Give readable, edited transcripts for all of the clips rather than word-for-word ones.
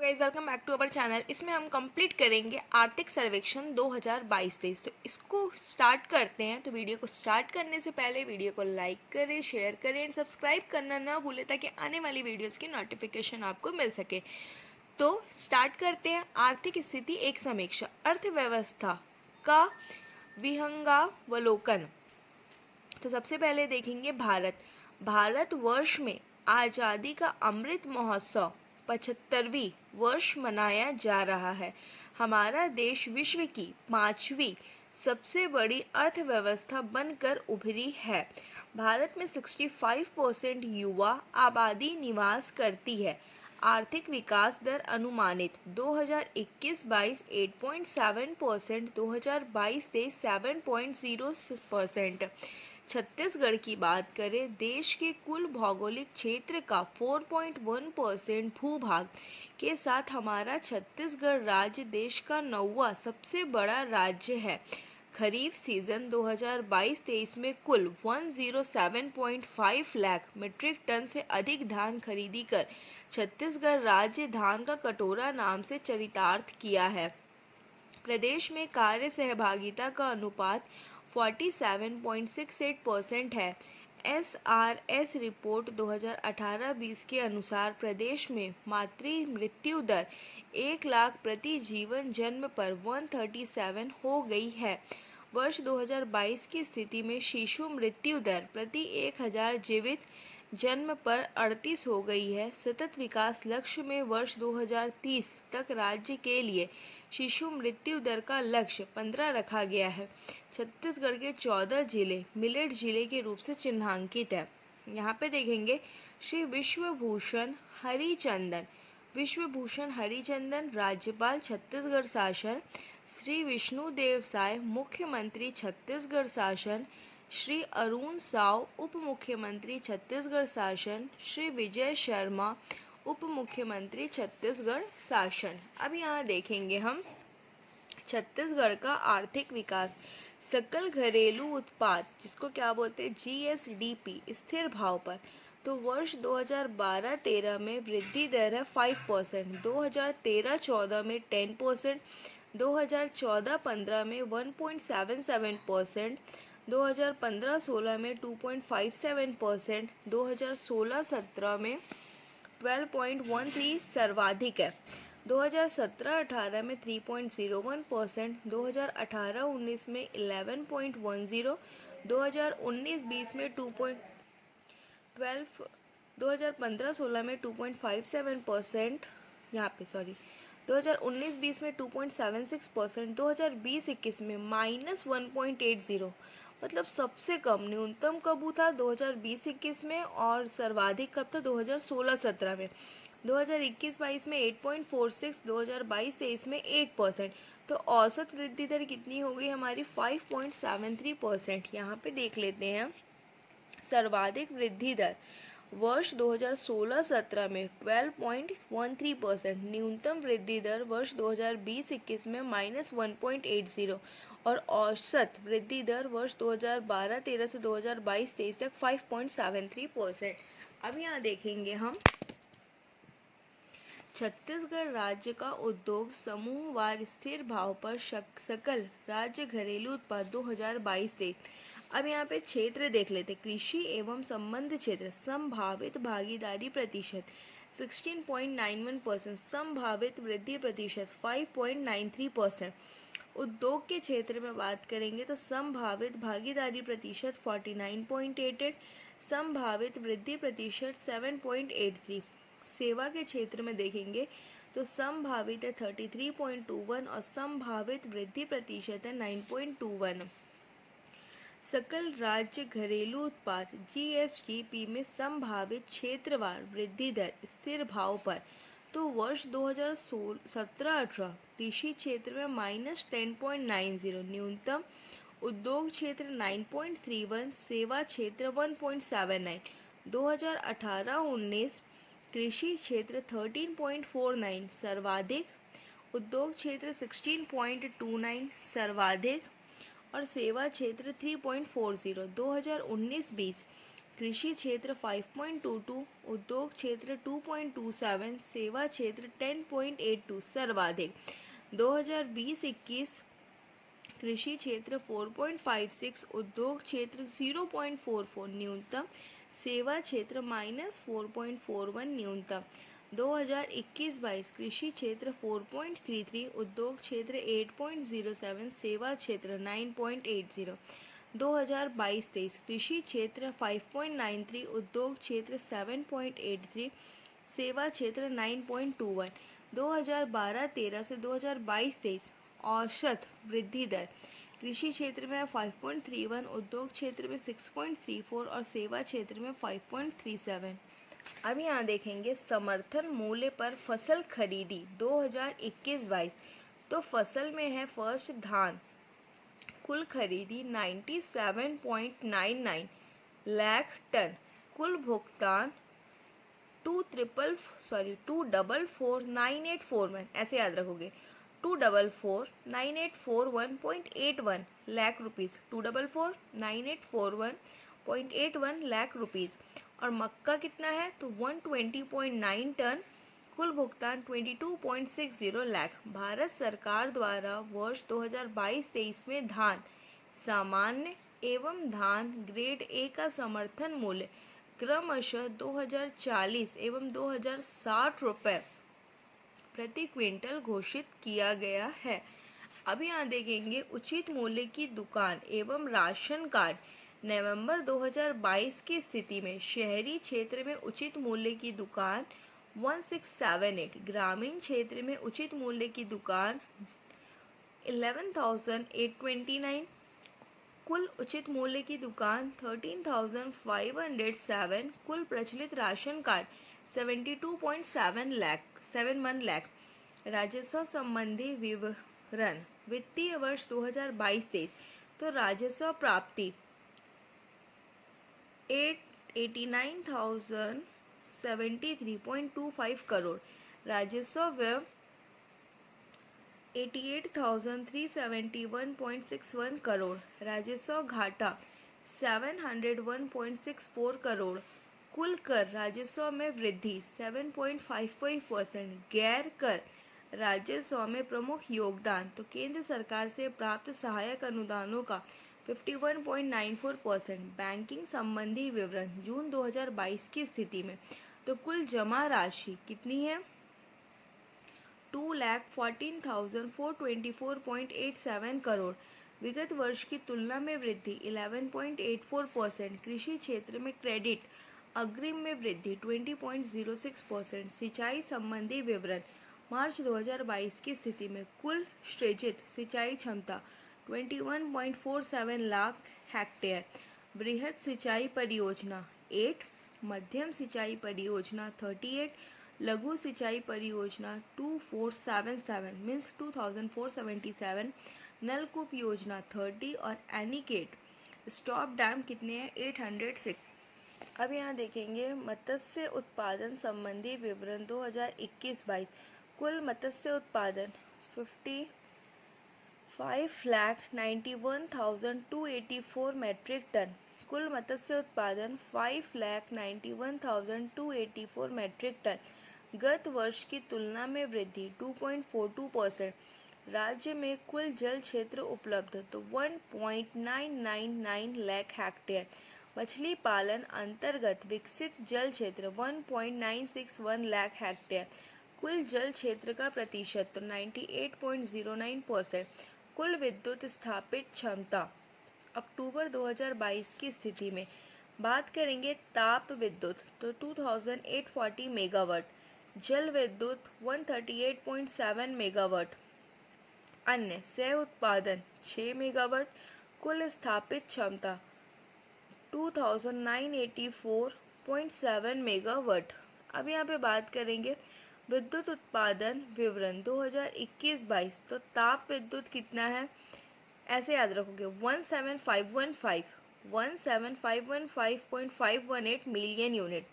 Guys, welcome back to our channel. इसमें हम complete करेंगे आर्थिक सर्वेक्षण 2022-23। तो इसको स्टार्ट करते हैं। तो वीडियो को स्टार्ट करने से पहले वीडियो को लाइक करें, शेयर करें एंड सब्सक्राइब करना ना भूलें ताकि आने वाली वीडियोस की नोटिफिकेशन आपको मिल सके। तो स्टार्ट करते हैं। आर्थिक स्थिति एक समीक्षा, अर्थव्यवस्था का विहंगावलोकन। तो सबसे पहले देखेंगे भारत वर्ष में आज़ादी का अमृत महोत्सव 75वीं वर्ष मनाया जा रहा है। हमारा देश विश्व की 5वीं सबसे बड़ी अर्थव्यवस्था बनकर उभरी है। भारत में 65% युवा आबादी निवास करती है। आर्थिक विकास दर अनुमानित 2021-22 8.7%, 2022-23 7.0%। छत्तीसगढ़ की बात करें, देश के कुल भौगोलिक क्षेत्र का 4.1% भूभाग के साथ हमारा छत्तीसगढ़ राज्य देश का 9वां सबसे बड़ा राज्य है। खरीफ सीजन 2022-23 में कुल 107.5 लाख मीट्रिक टन से अधिक धान खरीदी कर छत्तीसगढ़ राज्य धान का कटोरा नाम से चरितार्थ किया है। प्रदेश में कार्य सहभागिता का अनुपात 47.68% है। SRS रिपोर्ट 2018-20 के अनुसार प्रदेश में मातृ मृत्यु दर 1 लाख प्रति जीवन जन्म पर 137 हो गई है। वर्ष 2022 की स्थिति में शिशु मृत्यु दर प्रति 1000 जीवित जन्म पर 38 हो गई है। सतत विकास लक्ष्य में वर्ष 2030 तक राज्य के लिए शिशु मृत्यु दर का लक्ष्य 15 रखा गया है। छत्तीसगढ़ के 14 जिले मिलेट जिले के रूप से चिन्हांकित है। यहाँ पे देखेंगे श्री विश्वभूषण हरिचंदन राज्यपाल छत्तीसगढ़ शासन, श्री विष्णुदेव साय मुख्यमंत्री छत्तीसगढ़ शासन, श्री अरुण साव उप मुख्यमंत्री छत्तीसगढ़ शासन, श्री विजय शर्मा उप मुख्यमंत्री छत्तीसगढ़ शासन। अब यहाँ देखेंगे हम छत्तीसगढ़ का आर्थिक विकास। सकल घरेलू उत्पाद, जिसको क्या बोलते हैं, GSDP, स्थिर भाव पर। तो वर्ष 2012-13 में वृद्धि दर है 5%, 2013-14 में 10%, 2014-15 में 1.77%, 2015-16 में 2.57%, 2016-17 में 12.13 सर्वाधिक है। 2017-18 में 3.01%, 2018-19 में 11.10, 2019-20 में 2.12, 2015-16 में 2.57%, यहाँ पे 2019-20 में 2.76%, 2020-21 में -1.80, मतलब सबसे कम। न्यूनतम कब था 2020-21 में और सर्वाधिक कब था 2016-17 में। 2021-22 में 8.46, 2022-23 में 8%। तो औसत वृद्धि दर कितनी हो गई हमारी 5.73%। यहाँ पे देख लेते हैं सर्वाधिक वृद्धि दर वर्ष 2016-17 में 12.13%, न्यूनतम वृद्धि दर वर्ष 2020-21 में -1.80 और औसत वृद्धि दर वर्ष 2012-13 से 2022-23 तक 5.73%। अब यहाँ देखेंगे हम छत्तीसगढ़ राज्य का उद्योग समूहवार स्थिर भाव पर सकल राज्य घरेलू उत्पाद 2022-23। अब यहाँ पे क्षेत्र देख लेते। कृषि एवं संबंध क्षेत्र संभावित भागीदारी प्रतिशत 16.91%, संभावित वृद्धि प्रतिशत 5.93%। उद्योग के क्षेत्र में बात करेंगे तो संभावित भागीदारी प्रतिशत 49.88, संभावित वृद्धि प्रतिशत 7.83। सेवा के क्षेत्र में देखेंगे तो संभावित है 33.21 और संभावित वृद्धि प्रतिशत है 9.21। सकल राज्य घरेलू उत्पाद GSDP में संभावित क्षेत्रवार वृद्धि दर स्थिर भाव पर। तो वर्ष 2017-18 कृषि क्षेत्र में -10.90, न्यूनतम। उद्योग क्षेत्र 9.31, सेवा क्षेत्र 1.79। 2018-19 कृषि क्षेत्र 13.49 सर्वाधिक, उद्योग क्षेत्र 16.29 सर्वाधिक और सेवा क्षेत्र 3.40। 2019-20 कृषि क्षेत्र 5.22, उद्योग क्षेत्र 2.27, सेवा क्षेत्र 10.82 सर्वाधिक। 2020-21 कृषि क्षेत्र 4.56, उद्योग क्षेत्र 0.44 न्यूनतम, सेवा क्षेत्र -4.41 न्यूनतम। 2021-22 कृषि क्षेत्र 4.33, उद्योग क्षेत्र 8.07, सेवा क्षेत्र 9.80। 2022-23 कृषि क्षेत्र 5.93, उद्योग क्षेत्र 7.83, सेवा क्षेत्र 9.21। 2012-13 से 2022-23 औसत वृद्धि दर कृषि क्षेत्र में 5.31, उद्योग क्षेत्र में 6.34 और सेवा क्षेत्र में 5.37। अब यहाँ देखेंगे समर्थन मूल्य पर फसल खरीदी 2021-22। तो फसल में है फर्स्ट धान, कुल खरीदी 97.99 लाख टन, कुल भुगतान 244,9841 ऐसे याद रखोगे 244,9841.81 लाख रुपीज़, 244,9841.81 लाख रुपीज़। और मक्का कितना है तो 120.9 टन, कुल भुगतान 22.60 लाख। भारत सरकार द्वारा वर्ष 2022-23 में धान सामान्य एवं धान ग्रेड ए का समर्थन मूल्य क्रमशः 2040 एवं 2060 रुपये प्रति क्विंटल घोषित किया गया है। अब यहाँ देखेंगे उचित मूल्य की दुकान एवं राशन कार्ड नवंबर 2022 की स्थिति में शहरी क्षेत्र में उचित मूल्य की दुकान 1678, ग्रामीण क्षेत्र में उचित मूल्य की दुकान 11,829, कुल उचित मूल्य की दुकान 13,507, कुल प्रचलित राशन कार्ड 72.71 लाख। राजस्व संबंधी विवरण वित्तीय वर्ष 2022-23 तो राजस्व प्राप्ति 89,073.25 करोड़, राजस्व व्यय 88,371.61 करोड़, राजस्व घाटा 701.64 करोड़, कुल कर राजस्व में वृद्धि 7.55%, गैर कर राजस्व में प्रमुख योगदान तो केंद्र सरकार से प्राप्त सहायक अनुदानों का 51.94%। बैंकिंग संबंधी विवरण जून 2022 की स्थिति में तो कुल जमा राशि कितनी है 2,14,424.87 करोड़, विगत वर्ष की तुलना में वृद्धि 11.84%। कृषि क्षेत्र में क्रेडिट अग्रिम में वृद्धि 20.06%। सिंचाई संबंधी विवरण मार्च 2022 की स्थिति में कुल सृजित सिंचाई क्षमता 21.47 लाख हेक्टेयर, बृहद सिंचाई परियोजना 8, मध्यम सिंचाई परियोजना 38, लघु सिंचाई परियोजना 2477 मीन्स 2477, नलकूप योजना 30 और एनीकेट स्टॉप डैम कितने हैं 806। अब यहाँ देखेंगे मत्स्य उत्पादन संबंधी विवरण 2021-22। कुल मत्स्य उत्पादन 55,91,284 मैट्रिक टन, कुल मत्स्य उत्पादन 5,91,284 मैट्रिक टन, गत वर्ष की तुलना में वृद्धि 2.42%। राज्य में कुल जल क्षेत्र उपलब्ध तो 1.999 लाख हेक्टेयर, मछली पालन अंतर्गत विकसित जल क्षेत्र 1.961 लाख हेक्टेयर, कुल जल क्षेत्र का प्रतिशत तो 98.09%। कुल विद्युत स्थापित क्षमता अक्टूबर 2022 की स्थिति में बात करेंगे ताप विद्युत तो 2840 मेगावाट, जल विद्युत 138.7 मेगावाट, अन्य सह उत्पादन 6 मेगावाट, कुल स्थापित क्षमता 2984.7 मेगावाट। अब यहाँ पे बात करेंगे विद्युत उत्पादन विवरण 2021-22 तो ताप विद्युत कितना है ऐसे याद रखोगे 17515.518 मिलियन यूनिट,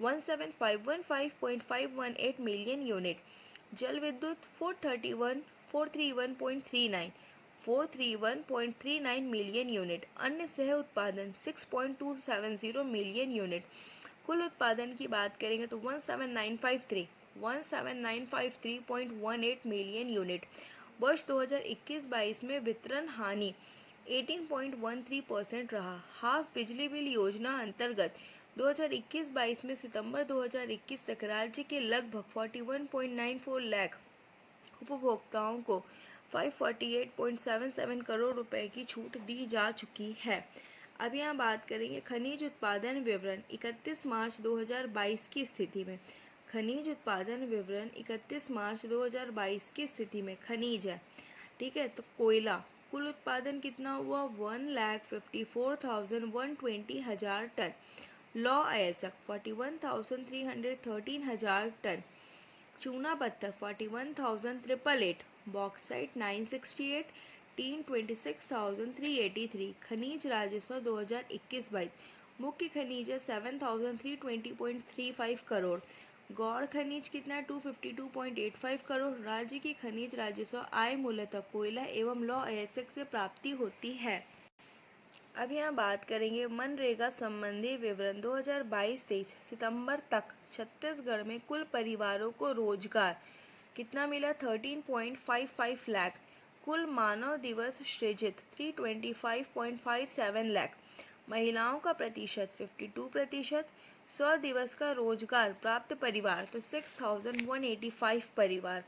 17515.518 मिलियन यूनिट, जल विद्युत 431.39, 431.39 मिलियन यूनिट। अन्य सह उत्पादन 6.270 मिलियन यूनिट। कुल उत्पादन की बात करेंगे तो 17953.18 मिलियन यूनिट। वर्ष 2021-22 में वितरण हानि 18.13% रहा। हाफ बिजली बिल योजना अंतर्गत 2021-22 में सितंबर 2021 तक राज्य के लगभग 41.94 लाख उपभोक्ताओं को 548.77 करोड़ रुपए की छूट दी जा चुकी है। अब यहाँ बात करेंगे खनिज उत्पादन विवरण 31 मार्च 2022 की स्थिति में। खनिज उत्पादन विवरण 31 मार्च 2022 की स्थिति में खनिज है, ठीक है। तो कोयला कुल उत्पादन कितना हुआ 1,54,120 हजार टन। लौह अयस्क 41,313 हजार टन। चूना पत्थर 41,888। बॉक्साइट 968। टीन 26,383। खनिज राजस्व 2021-22 मुख्य खनिज है 7,320.35 करोड़। गौण खनिज कितना 252.85 करोड़। राज्य की खनिज राजस्व आय मूलतः कोयला एवं लौह अयस्क से प्राप्ति होती है। अब यहाँ बात करेंगे मनरेगा संबंधी विवरण 2022-23 सितंबर तक छत्तीसगढ़ में कुल परिवारों को रोजगार कितना मिला 13.55 लाख। कुल मानव दिवस सृजित 325.57 लाख। महिलाओं का प्रतिशत 52%। 100 दिवस का रोजगार प्राप्त परिवार तो 6185 परिवार।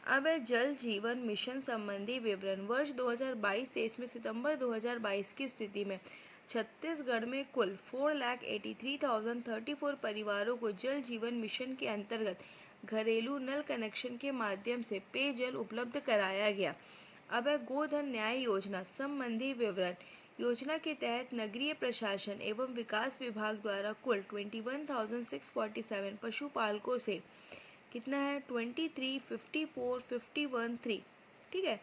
अब है जल जीवन मिशन संबंधी विवरण वर्ष 2022-23 में सितंबर 2022 की स्थिति में छत्तीसगढ़ में कुल 4,83,034 परिवारों को जल जीवन मिशन के अंतर्गत घरेलू नल कनेक्शन के माध्यम से पेयजल उपलब्ध कराया गया। अब है गोधन न्याय योजना संबंधी विवरण। योजना के तहत नगरीय प्रशासन एवं विकास विभाग द्वारा कुल 21,647 पशुपालकों से कितना है 235451 ठीक है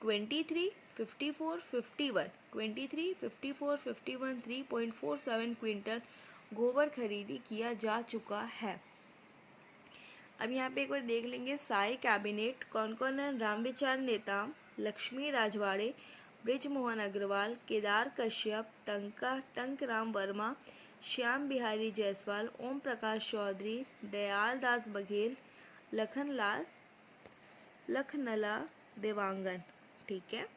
235451 क्विंटल गोबर खरीदी किया जा चुका है। अब यहाँ पे एक बार देख लेंगे साई कैबिनेट कौन कौन है। रामविचार नेताम, लक्ष्मी राजवाड़े, ब्रिजमोहन अग्रवाल, केदार कश्यप, टंकराम वर्मा, श्याम बिहारी जायसवाल, ओम प्रकाश चौधरी, दयाल दास बघेल, लखनला देवांगन, ठीक है।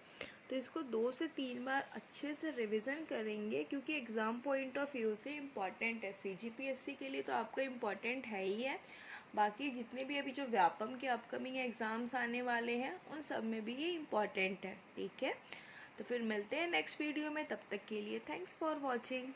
तो इसको 2 से 3 बार अच्छे से रिवीजन करेंगे क्योंकि एग्ज़ाम पॉइंट ऑफ व्यू से इम्पॉर्टेंट है। CGPSC के लिए तो आपका इम्पॉर्टेंट है ही है, बाकी जितने भी अभी जो व्यापम के अपकमिंग एग्ज़ाम्स आने वाले हैं उन सब में भी ये इम्पॉर्टेंट है, ठीक है। तो फिर मिलते हैं नेक्स्ट वीडियो में, तब तक के लिए थैंक्स फॉर वॉचिंग।